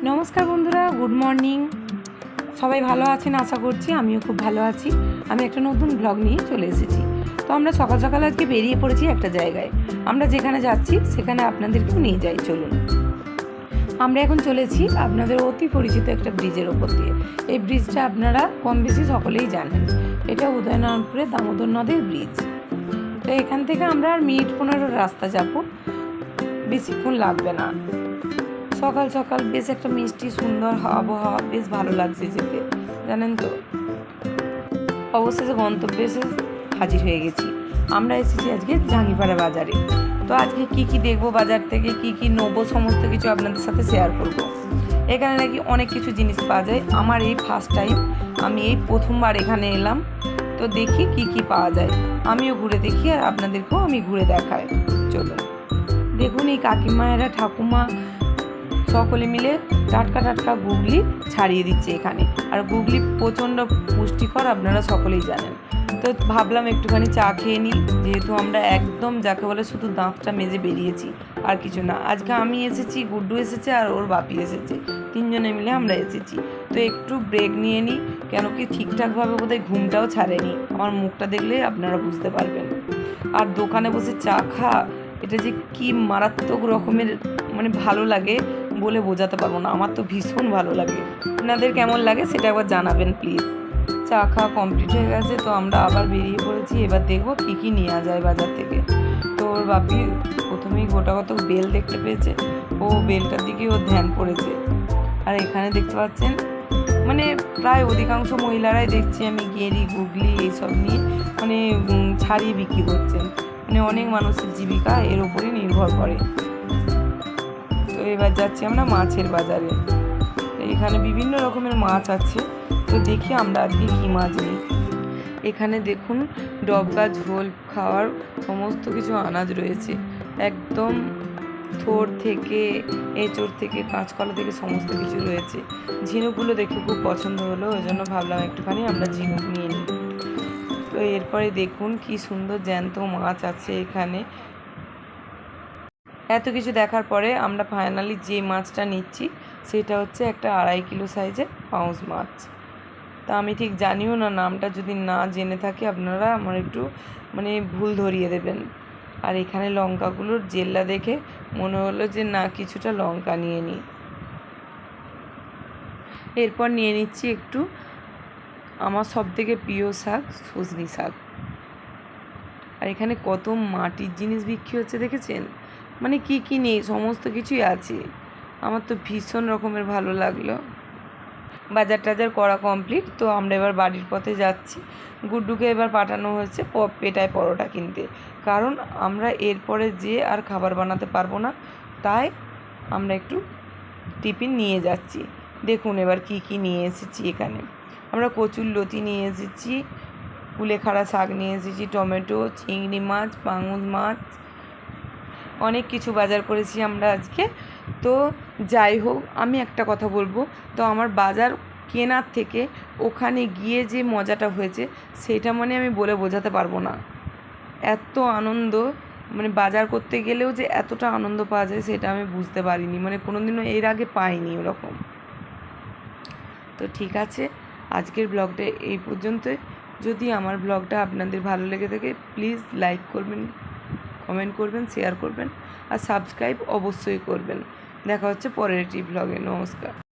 নমস্কার বন্ধুরা, good morning. সবাই ভালো আছেন আশা করছি। আমিও খুব ভালো আছি। আমি একটা নতুন ব্লগ নিয়ে চলে এসেছি। তো আমরা সকাল সকাল আজকে বেরিয়ে পড়েছি একটা জায়গায়। আমরা যেখানে যাচ্ছি সেখানে আপনাদেরকেও নিয়ে যাই, চলুন। আমরা এখন চলেছি আপনাদের অতি পরিচিত একটা ব্রিজের ওপর দিয়ে। এই ব্রিজটা আপনারা কম বেশি সকলেই জানেন। এটা উদয়নারায়ণপুরের দামোদর নদের ব্রিজ। তো এখান থেকে আমরা আর মিনিট 15 রাস্তা যাব, বেশিক্ষণ লাগবে না। সকাল সকাল বেশ একটা মিষ্টি সুন্দর আবহাওয়া, বেশ ভালো লাগছে যেতে, জানেন তো। অবশেষে গন্তব্যে এসে হাজির হয়ে গেছি। আমরা এসেছি আজকে জাঙ্গিপাড়া বাজারে। তো আজকে কি কি দেখবো, বাজার থেকে কি কি নেবো, সমস্ত কিছু আপনাদের সাথে শেয়ার করব। এখানে নাকি অনেক কিছু জিনিস পাওয়া যায়। আমার এই ফার্স্ট টাইম, আমি এই প্রথমবার এখানে এলাম। তো দেখি কি কি পাওয়া যায়, আমিও ঘুরে দেখি আর আপনাদেরকেও আমি ঘুরে দেখাই, চলুন। দেখুন এই কাকিমায়েরা ঠাকুমা সকলে মিলে টাটকা টাটকা গুগলি ছাড়িয়ে দিচ্ছে এখানে। আর গুগলি প্রচণ্ড পুষ্টিকর, আপনারা সকলেই জানেন। তো ভাবলাম একটুখানি চা খেয়ে নিই, যেহেতু আমরা একদম যাকে বলে শুধু দাঁতটা মেজে বেরিয়েছি, আর কিছু না। আজকে আমি এসেছি, গুড্ডু এসেছে আর ওর বাপি এসেছে, তিনজনে মিলে আমরা এসেছি। তো একটু ব্রেক নিয়ে নিই, কেন কি ঠিকঠাকভাবে বোধহয় ঘুমটাও ছাড়েনি। আমার মুখটা দেখলে আপনারা বুঝতে পারবেন। আর দোকানে বসে চা এটা যে কি মারাত্মক রকমের ভালো লাগে বলে বোঝাতে পারবো না। আমার তো ভীষণ ভালো লাগে। আপনাদের কেমন লাগে সেটা একবার জানাবেন প্লিজ। চা খাওয়া কমপ্লিট হয়ে গেছে, তো আমরা আবার বেরিয়ে পড়েছি। এবার দেখবো কী কী নেওয়া যায় বাজার থেকে। তো ওর বাপি প্রথমেই গোটাগত বেল দেখতে পেয়েছে, ও বেলটার দিকে ওর ধ্যান পড়েছে। আর এখানে দেখতে পাচ্ছেন প্রায় অধিকাংশ মহিলারাই দেখছি আমি গেরি গুগলি এইসব নিয়ে ছাড়িয়ে বিক্রি করছেন। অনেক মানুষের জীবিকা এর উপরই নির্ভর করে। তো এবার যাচ্ছি আমরা মাছের বাজারে। এখানে বিভিন্ন রকমের মাছ আছে, তো দেখি আমরা আজকে কী মাছ নিই। এখানে দেখুন ডবকা ঝোল খাওয়ার সমস্ত কিছু আনাজ রয়েছে, একদম থোড় থেকে এঁচড় থেকে কাঁচকলা থেকে সমস্ত কিছু রয়েছে। ঝিনুকগুলো দেখে খুব পছন্দ হলো, ওই জন্য ভাবলাম একটুখানি আমরা ঝিনুক নিয়ে নিই। তো এরপরে দেখুন কি সুন্দর জ্যান্ত মাছ আছে এখানে। এত কিছু দেখার পরে আমরা ফাইনালি যে মাছটা নিচ্ছি সেটা হচ্ছে একটা 2.5 কিলো সাইজের পাউস মাছ। তা আমি ঠিক জানিও না নামটা, যদি না জেনে থাকি আপনারা আমার একটু ভুল ধরিয়ে দেবেন। আর এখানে লঙ্কাগুলোর জেল্লা দেখে মনে হলো যে না, কিছুটা লঙ্কা নিয়ে নিই। এরপর নিয়ে নিচ্ছি একটু আমার সবথেকে প্রিয় শাক, সজনি শাক। আর এখানে কত মাটির জিনিস বিক্রি হচ্ছে দেখেছেন, কি কি নেই সমস্ত কিছুই আছে। আমার তো ভীষণ রকমের ভালো লাগলো। বাজার টাজার করা কমপ্লিট, তো আমরা এবার বাড়ির পথে যাচ্ছি। গুড্ডুকে এবার পাঠানো হয়েছে পেটায় পরোটা কিনতে, কারণ আমরা এরপরে যে আর খাবার বানাতে পারবো না, তাই আমরা একটু টিফিন নিয়ে যাচ্ছি। দেখুন এবার কি কি নিয়ে এসেছি। এখানে আমরা কচুর লতি নিয়ে এসেছি, কুলেখাড়া শাক নিয়ে এসেছি, টমেটো, চিংড়ি মাছ, পাঙুশ মাছ, অনেক কিছু বাজার করেছি আমরা আজকে। তো যাই হোক, আমি একটা কথা বলবো, তো আমার বাজার কেনার থেকে ওখানে গিয়ে যে মজাটা হয়েছে সেটা আমি বলে বোঝাতে পারবো না। এত আনন্দ, বাজার করতে গেলেও যে এতটা আনন্দ পাওয়া যায় সেটা আমি বুঝতে পারিনি, কোনোদিনও এর আগে পাইনি ওরকম। তো ঠিক আছে, আজকের ব্লগটা এই পর্যন্তই। যদি আমার ব্লগটা আপনাদের ভালো লেগে থাকে প্লিজ লাইক করবেন, কমেন্ট করবেন, শেয়ার করবেন আর সাবস্ক্রাইব অবশ্যই করবেন। দেখা হচ্ছে পরের একটি ব্লগে। নমস্কার।